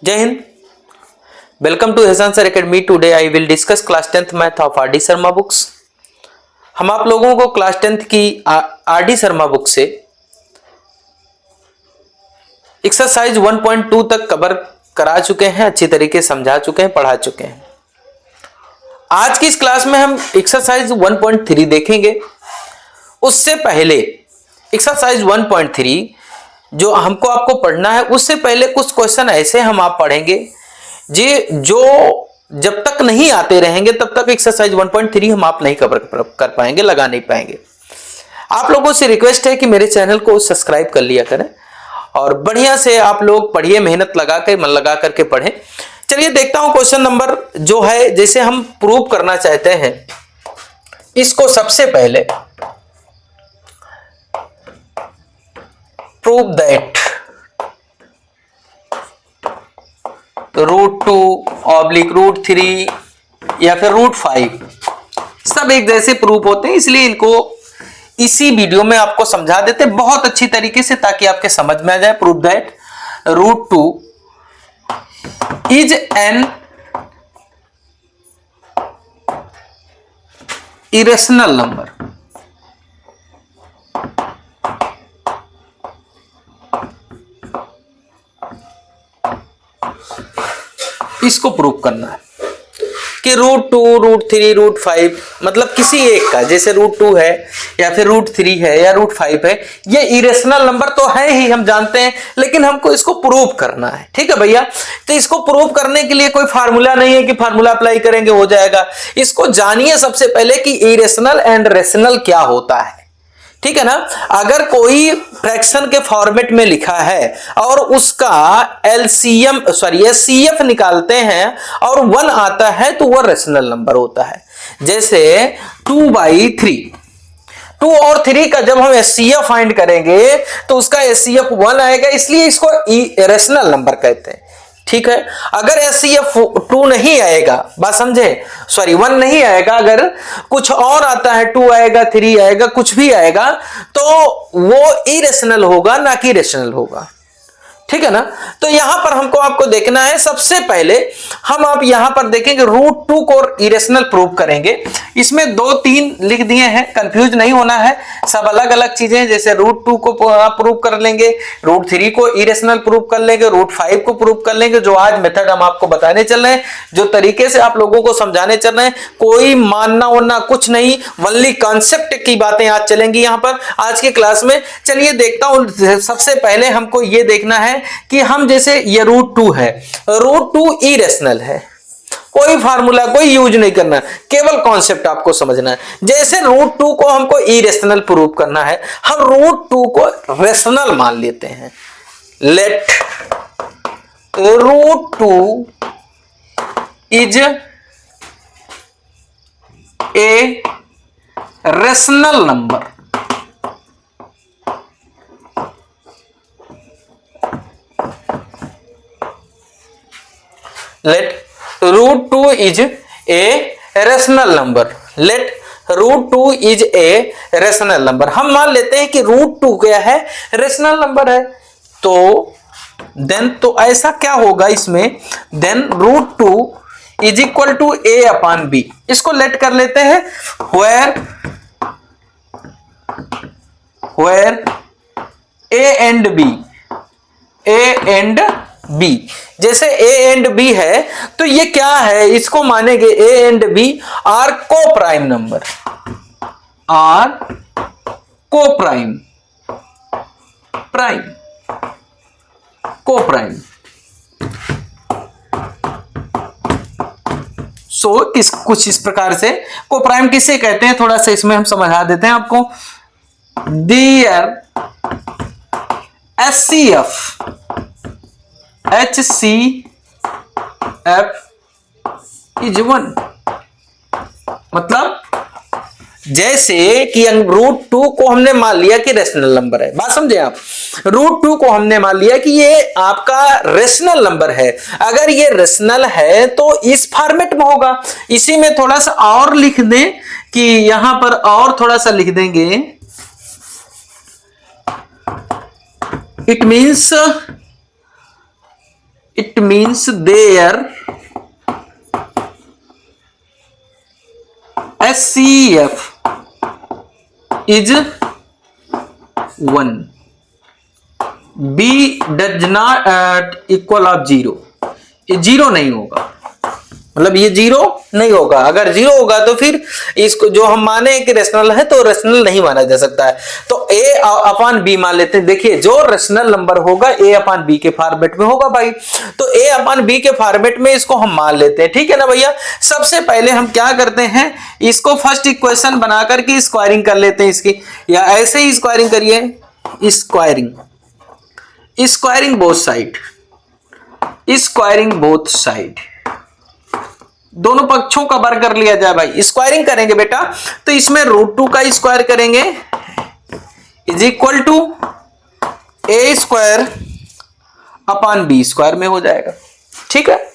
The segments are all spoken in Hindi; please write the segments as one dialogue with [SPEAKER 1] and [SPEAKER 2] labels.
[SPEAKER 1] जय हिंद। वेलकम टू हेसन sir academy. Today I will discuss class 10th math of R D Sharma books. हम आप लोगों को क्लास 10th की आर डी शर्मा बुक से एक्सरसाइज 1.2 तक कवर करा चुके हैं, अच्छी तरीके समझा चुके हैं, पढ़ा चुके हैं। आज की इस क्लास में हम एक्सरसाइज 1.3 देखेंगे। उससे पहले एक्सरसाइज 1.3 जो हमको आपको पढ़ना है, उससे पहले कुछ क्वेश्चन ऐसे हम आप पढ़ेंगे जो जब तक नहीं आते रहेंगे तब तक एक्सरसाइज 1.3 हम आप नहीं कवर कर पाएंगे, लगा नहीं पाएंगे। आप लोगों से रिक्वेस्ट है कि मेरे चैनल को सब्सक्राइब कर लिया करें और बढ़िया से आप लोग पढ़िए, मेहनत लगा के, मन लगा करके पढ़ें। चलिए देखता हूं क्वेश्चन नंबर जो है, जैसे हम प्रूव करना चाहते हैं इसको। सबसे पहले प्रूव दैट √2 √3 या फिर √5 सब एक जैसे प्रूफ होते हैं, इसलिए इनको इसी वीडियो में आपको समझा देते हैं बहुत अच्छी तरीके से, ताकि आपके समझ में आ जाए। Prove that √2 is an irrational number. इसको प्रूव करना है कि √2 √3 √5 मतलब किसी एक का, जैसे √2 है या फिर √3 है या √5 है, ये इरेशनल नंबर तो है ही, हम जानते हैं, लेकिन हमको इसको प्रूव करना है। ठीक है भैया। तो इसको प्रूव करने के लिए कोई फार्मूला नहीं है कि फार्मूला अप्लाई करेंगे हो जाएगा। इसको जानिए सबसे पहले कि इरेशनल एंड रेशनल क्या होता है। ठीक है ना। अगर कोई फ्रैक्शन के फॉर्मेट में लिखा है और उसका एचसीएफ निकालते हैं और 1 आता है तो वह रेशनल नंबर होता है। जैसे 2/3, 2 और 3 का जब हम एचसीएफ फाइंड करेंगे तो उसका एचसीएफ 1 आएगा, इसलिए इसको रेशनल नंबर कहते हैं। ठीक है। अगर एचसीएफ 2 नहीं आएगा, बात समझे, 1 नहीं आएगा, अगर कुछ और आता है, 2 आएगा, 3 आएगा, कुछ भी आएगा, तो वो इरेशनल होगा, ना कि रेशनल होगा। ठीक है ना। तो यहां पर हमको आपको देखना है, सबसे पहले हम आप यहां पर देखेंगे √2 को इरेशनल प्रूव करेंगे। इसमें 2-3 लिख दिए हैं, कंफ्यूज नहीं होना है, सब अलग अलग चीजें। जैसे √2 को प्रूव कर लेंगे, √3 को इरेशनल प्रूव कर लेंगे, √5 को प्रूव कर लेंगे। जो आज मेथड हम आपको बताने चल रहे हैं, जो तरीके से आप लोगों को समझाने चल रहे हैं, कोई मानना वरना कुछ नहीं, ओनली कॉन्सेप्ट की बातें आज चलेंगी यहां पर आज की क्लास में। चलिए देखता हूं। सबसे पहले हमको ये देखना है कि हम, जैसे ये √2 है, √2 इरेशनल है, कोई फार्मूला कोई यूज नहीं करना, केवल कॉन्सेप्ट आपको समझना है। जैसे √2 को हमको इरेशनल प्रूव करना है, हम √2 को रेशनल मान लेते हैं। Let √2 is a rational number. Let √2 is a rational number. Let √2 is a rational number. हम मान लेते हैं कि √2 क्या है, रेशनल नंबर है। तो देन तो ऐसा क्या होगा इसमें, then √2 is equal to a/b। इसको लेट कर लेते हैं where a and b, जैसे a एंड b है तो ये क्या है, इसको मानेंगे a एंड b आर को प्राइम नंबर, आर को प्राइम कुछ इस प्रकार से को प्राइम किसे कहते हैं, थोड़ा सा इसमें हम समझा देते हैं आपको। डियर HCF इज 1, मतलब जैसे कि √2 को हमने मान लिया कि रेशनल नंबर है, बात समझे आप। √2 को हमने मान लिया कि ये आपका रेशनल नंबर है। अगर ये रेशनल है तो इस फॉर्मेट में होगा। इसी में थोड़ा सा और लिख दें कि यहां पर और थोड़ा सा लिख देंगे, it means it means there HCF is 1, B does not equal of 0, ये 0 नहीं होगा, मतलब ये 0 नहीं होगा। अगर 0 होगा तो फिर इसको जो हम माने कि रेशनल है तो रेशनल नहीं माना जा सकता है। तो A अपॉन B मान लेते हैं। देखिए जो रेशनल नंबर होगा A अपॉन B के फॉर्मेट में होगा भाई, तो A अपॉन B के फॉर्मेट में इसको हम मान लेते हैं, ठीक है ना भैया। सबसे पहले हम क्या करते हैं, इसको फर्स्ट इक्वेशन बना करके स्क्वायरिंग कर लेते हैं इसकी, या ऐसे ही स्क्वायरिंग करिए, squaring both side, squaring both side, दोनों पक्षों का वर्ग कर लिया जाए भाई। स्क्वायरिंग करेंगे बेटा तो इसमें √2 का स्क्वायर करेंगे is equal to A square upon B square में हो जाएगा, ठीक है।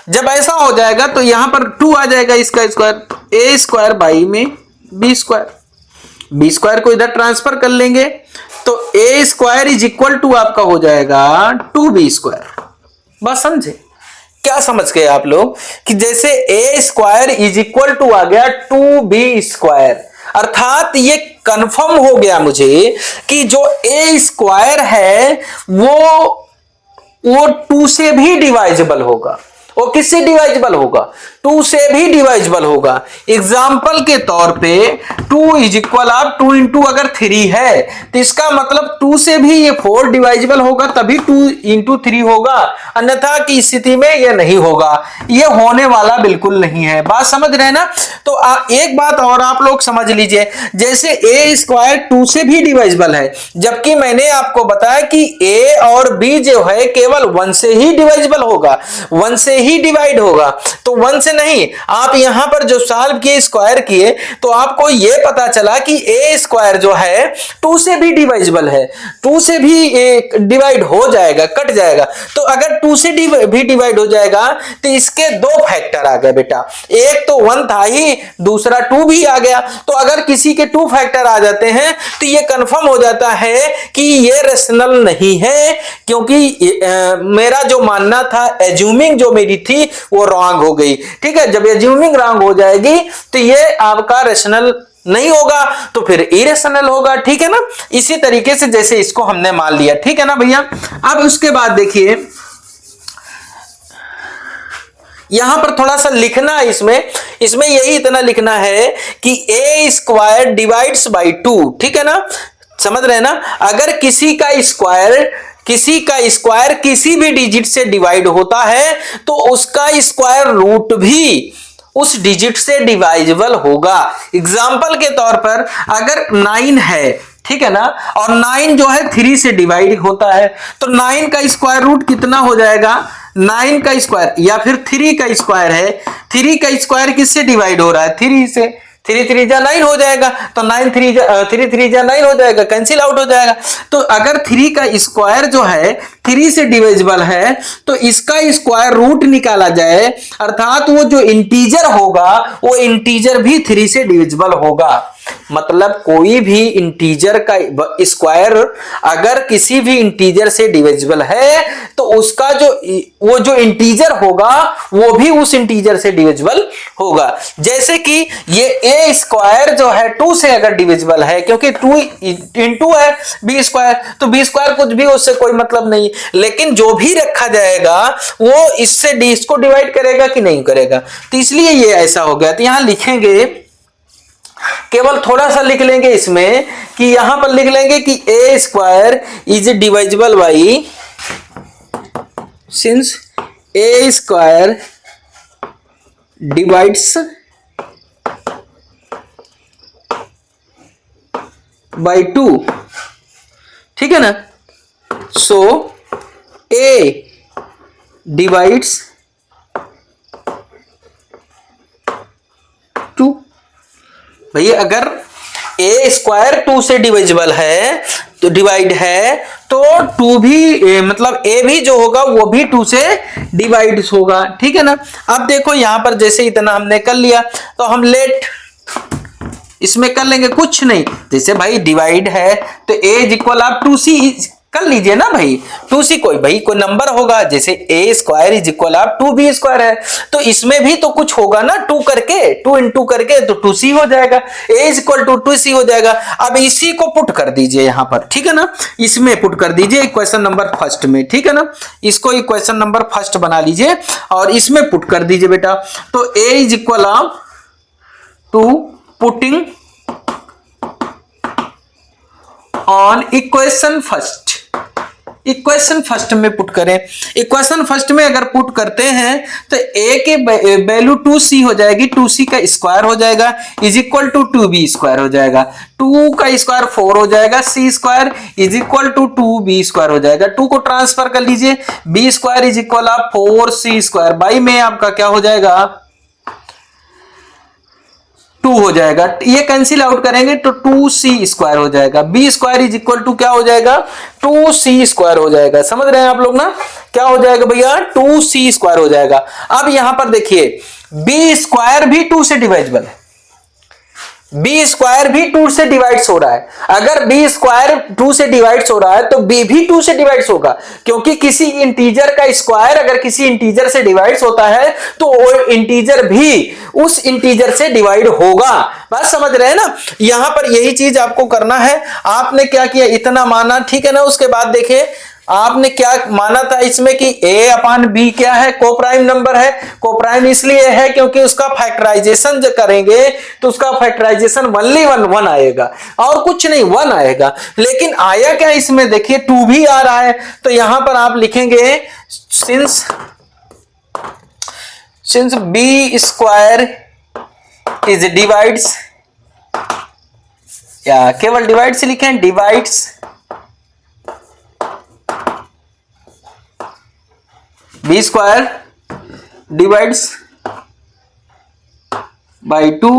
[SPEAKER 1] जब ऐसा हो जाएगा तो यहां पर 2 आ जाएगा, इसका स्क्वायर A स्क्वायर बाई में B स्क्वायर को इधर ट्रांसफर कर लेंगे तो A square is equal to आपका हो जाएगा 2B स्क्वायर। बस समझे, क्या समझ गए आप लोग कि जैसे A square is equal to आ गया 2B स्क्वायर, अर्थात ये कंफर्म हो गया मुझे कि जो A स्क्वायर है वो 2 से भी डिवाइजेबल होगा। वो किससे डिवाइजेबल होगा, 2 से भी डिवाइजेबल होगा। एग्जाम्पल के तौर पे 2 इज इक्वल ऑफ 2 इंटू अगर 3 है तो इसका मतलब 2 से भी ये 4 डिवाइजेबल होगा, तभी 2 इंटू 3 होगा, अन्यथा की स्थिति में ये नहीं होगा। ये होने वाला बिल्कुल नहीं है, बात समझ रहे हैं ना। तो एक बात और आप लोग समझ लीजिए, जैसे A स्क्वायर 2 से भी डिवाइजेबल है, जबकि मैंने आपको बताया कि A और B जो है केवल 1 से ही डिवाइजेबल होगा, 1 से ही डिवाइड होगा। तो 1 से नहीं, आप यहां पर जो सॉल्व किए स्क्वायर किए तो आपको यह पता चला कि A स्क्वायर जो है 2 से भी डिवाइजेबल है, 2 से भी डिवाइड हो जाएगा, कट जाएगा। तो अगर 2 से भी डिवाइड हो जाएगा तो इसके 2 फैक्टर आ गए बेटा, एक तो 1 था ही, दूसरा 2 भी आ गया। तो अगर किसी के 2 फैक्टर आ जाते हैं तो यह कंफर्म हो जाता है कि यह रेशनल नहीं है, क्योंकि मेरा जो मानना था, एज्यूमिंग जो मेरी थी वो रॉन्ग हो गई, ठीक है। जब एज्यूमिंग रॉन्ग हो जाएगी तो ये आपका रेशनल नहीं होगा, तो फिर इरेशनल होगा, ठीक है ना। इसी तरीके से जैसे इसको हमने मान लिया, ठीक है ना भैया। अब उसके बाद देखिए यहां पर थोड़ा सा लिखना है, इसमें यही इतना लिखना है कि A स्क्वायर डिवाइड्स बाई 2, ठीक है ना, समझ रहे हैं ना। अगर किसी का स्क्वायर किसी भी डिजिट से डिवाइड होता है तो उसका स्क्वायर रूट भी उस डिजिट से डिवाइजेबल होगा। एग्जाम्पल के तौर पर अगर 9 है, ठीक है ना, और 9 जो है 3 से डिवाइड होता है, तो 9 का स्क्वायर रूट कितना हो जाएगा, 9 का स्क्वायर या फिर 3 का स्क्वायर है, 3 का स्क्वायर किससे डिवाइड हो रहा है, 3 से, 3 3 जा 9 हो जाएगा, तो 3 3 जा 9 हो जाएगा, कैंसिल आउट हो जाएगा। तो अगर 3 का स्क्वायर जो है 3 से डिविजिबल है तो इसका स्क्वायर रूट निकाला जाए, अर्थात वो जो इंटीजर होगा वो इंटीजर भी 3 से डिविजिबल होगा। मतलब कोई भी इंटीजर का स्क्वायर अगर किसी भी इंटीजर से डिविजिबल है तो उसका जो इंटीजर होगा वो भी उस इंटीजर से डिविजिबल होगा। जैसे कि ये a स्क्वायर जो है 2 से अगर डिविजिबल है, क्योंकि 2 इंटू है b स्क्वायर, तो b स्क्वायर कुछ भी उससे कोई मतलब नहीं, लेकिन जो भी रखा जाएगा वो इसको डिवाइड करेगा कि नहीं करेगा, तो इसलिए ये ऐसा हो गया। तो यहां लिखेंगे, केवल थोड़ा सा लिख लेंगे इसमें कि यहां पर लिख लेंगे कि a square is divisible by, since a square divides by 2, ठीक है ना। So a divides 2। भैया अगर a स्क्वायर 2 से डिविजिबल है तो डिवाइड है तो 2 भी मतलब a भी जो होगा वो भी 2 से डिवाइड होगा, ठीक है ना। अब देखो यहां पर जैसे इतना हमने कर लिया तो हम लेट इसमें कर लेंगे, कुछ नहीं, जैसे भाई डिवाइड है तो a is equal of 2c कर लीजिए ना भाई। 2c कोई नंबर होगा, जैसे a स्क्वायर इज इक्वल आप 2b स्क्वायर है, तो इसमें भी तो कुछ होगा ना 2 करके, 2 इंटू करके, तो 2c हो जाएगा, a is equal to 2c हो जाएगा। अब इसी को पुट कर दीजिए यहां पर, ठीक है ना, इसमें पुट कर दीजिए इक्वेशन नंबर फर्स्ट में, ठीक है ना, इसको इक्वेशन नंबर फर्स्ट बना लीजिए और इसमें पुट कर दीजिए बेटा। तो a is equal of two putting on equation first, equation first में पुट करें। इक्वेशन फर्स्ट में अगर पुट करते हैं तो a के वैल्यू 2c हो जाएगी, 2c का स्क्वायर हो जाएगा is equal to 2b square हो जाएगा, 2 का स्क्वायर 4 हो जाएगा, c square is equal to 2b square हो जाएगा। 2 को ट्रांसफर कर लीजिए, b square is equal of 4c square by में आपका क्या हो जाएगा 2 हो जाएगा, ये कैंसिल आउट करेंगे तो 2c स्क्वायर हो जाएगा, b square is equal to क्या हो जाएगा 2c स्क्वायर हो जाएगा। समझ रहे हैं आप लोग ना, क्या हो जाएगा भैया 2c स्क्वायर हो जाएगा। अब यहां पर देखिए b स्क्वायर भी 2 से डिवाइजेबल है, b स्क्वायर भी 2 से डिवाइड्स हो रहा है। अगर b स्क्वायर 2 से डिवाइड्स हो रहा है तो b भी 2 से डिवाइड्स होगा, क्योंकि किसी इंटीजर का स्क्वायर अगर किसी इंटीजर से डिवाइड्स होता है तो वो इंटीजर भी उस इंटीजर से डिवाइड होगा। बात समझ रहे हैं ना, यहां पर यही चीज आपको करना है। आपने क्या किया, इतना माना, ठीक है ना, उसके बाद देखिए आपने क्या माना था इसमें कि a अपान b क्या है, कोप्राइम नंबर है। कोप्राइम इसलिए है क्योंकि उसका फैक्टराइजेशन जो करेंगे तो उसका फैक्टराइजेशन ओनली 1 आएगा और कुछ नहीं 1 आएगा। लेकिन आया क्या इसमें देखिए 2 भी आ रहा है, तो यहां पर आप लिखेंगे since b square is divides, या केवल डिवाइड्स लिखें, divides b square divides by 2,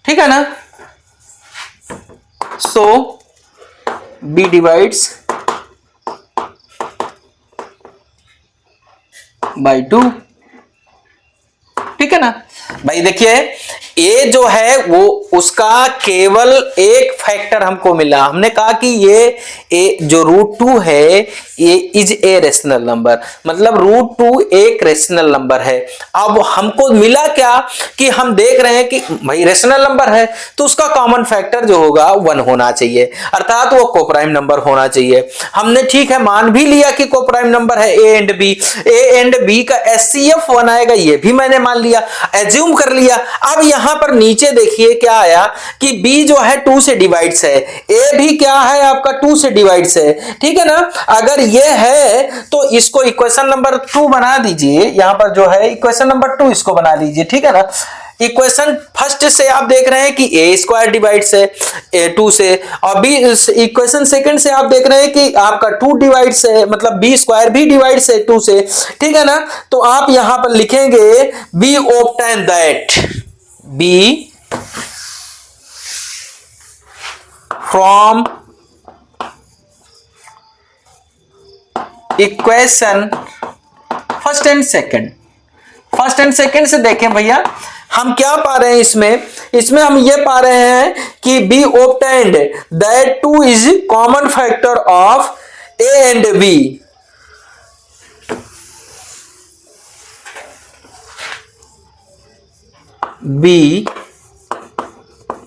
[SPEAKER 1] ठीक है ना, सो b डिवाइड्स बाई 2, ठीक है ना भाई। देखिए ए जो है वो उसका केवल एक फैक्टर हमको मिला, हमने कहा कि ये ए जो √2 है ये इज ए रेशनल नंबर, मतलब √2 एक रेशनल नंबर है। अब हमको मिला क्या कि हम देख रहे हैं कि भाई रेशनल नंबर है तो उसका कॉमन फैक्टर जो होगा 1 होना चाहिए, अर्थात वो कोप्राइम नंबर होना चाहिए। हमने ठीक है मान भी लिया कि कोप्राइम नंबर है ए एंड बी का एचसीएफ 1 आएगा, ये भी मैंने मान लिया, एज्यूम कर लिया। अब यहां पर नीचे देखिए क्या आया कि b जो है 2 से डिवाइड्स है, a भी क्या है आपका 2 से डिवाइड्स है, ठीक है ना। अगर ये है तो इसको इक्वेशन नंबर 2 बना दीजिए, यहां पर जो है इक्वेशन नंबर 2 इसको बना लीजिए, ठीक है ना। इक्वेशन फर्स्ट से आप देख रहे हैं कि a स्क्वायर डिवाइड्स है 2 से, और b इक्वेशन सेकंड से आप देख रहे हैं कि आपका 2 डिवाइड्स है, मतलब b स्क्वायर भी डिवाइड्स है 2 से, ठीक है ना। तो आप यहां पर लिखेंगे b obtain that b from equation first and second से देखें भैया हम क्या पा रहे हैं इसमें हम ये पा रहे हैं कि be obtained that 2 is common factor of A and B. B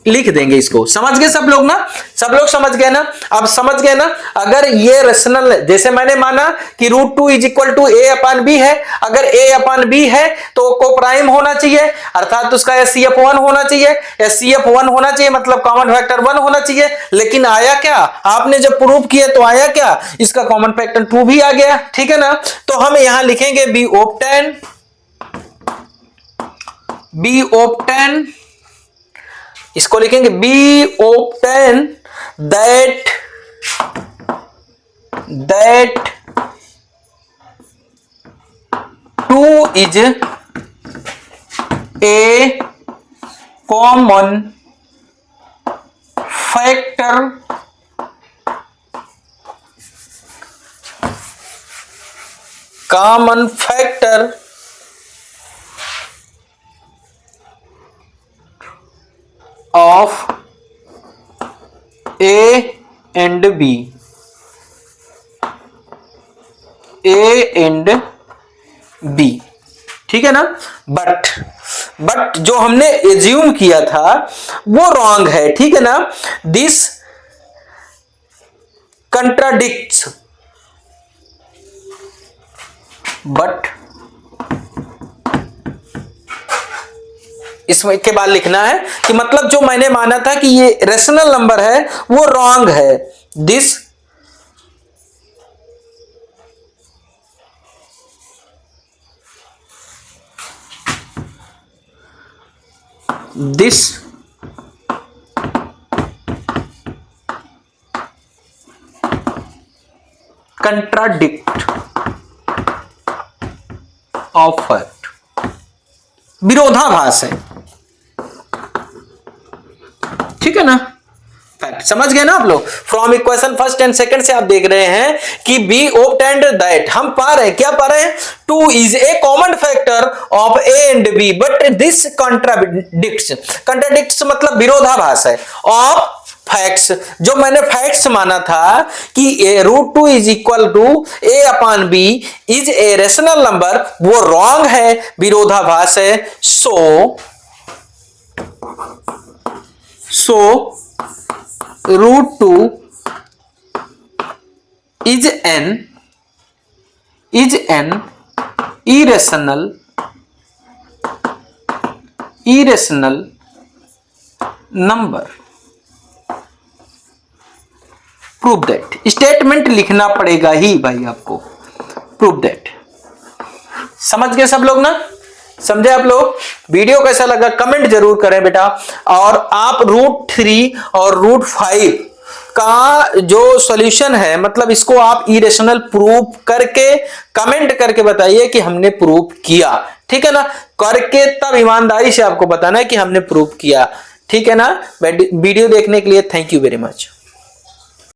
[SPEAKER 1] लिख देंगे इसको, समझ गए सब लोग ना, सब लोग समझ गए ना। अब समझ गए ना, अगर ये रेशनल जैसे मैंने माना कि √2 is equal to A upon B है, अगर ए अपान बी है तो कोप्राइम होना चाहिए, अर्थात उसका एचसीएफ 1 होना चाहिए, एचसीएफ 1 होना चाहिए मतलब कॉमन फैक्टर 1 होना चाहिए। लेकिन आया क्या, आपने जब प्रूव किया तो आया क्या, इसका कॉमन फैक्टर 2 भी आ गया, ठीक है ना। तो हम यहां लिखेंगे बी ऑब्टेन, इसको लिखेंगे be obtain that 2 is a common factor of A and B, A and B, ठीक है ना। बट जो हमने एज्यूम किया था वो रॉन्ग है, ठीक है ना। दिस कंट्राडिक्ट्स, बट इसमें के बाद लिखना है कि मतलब जो मैंने माना था कि ये रेशनल नंबर है वो रॉन्ग है। दिस कंट्राडिक्ट ऑफ फैक्ट, विरोधाभास है, ठीक है ना। फैक्ट समझ गए ना आप लोग। From equation first and second से आप देख रहे हैं कि बी ऑब्टेन्ड दैट, हम पा रहे हैं, क्या पा रहे हैं, 2 is a common factor of A and B but this contradicts मतलब विरोधाभास है ऑफ फैक्ट्स। जो मैंने फैक्ट्स माना था कि √2 is equal to A upon B is a rational number, वो रॉन्ग है, विरोधाभास है। So √2 is an irrational number। Prove that, statement लिखना पड़ेगा ही भाई आपको, प्रूव दैट। समझ गए सब लोग ना, समझे आप लोग। वीडियो कैसा लगा कमेंट जरूर करें बेटा। और आप √3 और √5 का जो सॉल्यूशन है, मतलब इसको आप इरेशनल प्रूव करके कमेंट करके बताइए कि हमने प्रूव किया, ठीक है ना। करके तब ईमानदारी से आपको बताना है कि हमने प्रूव किया, ठीक है ना। वीडियो देखने के लिए थैंक यू वेरी मच।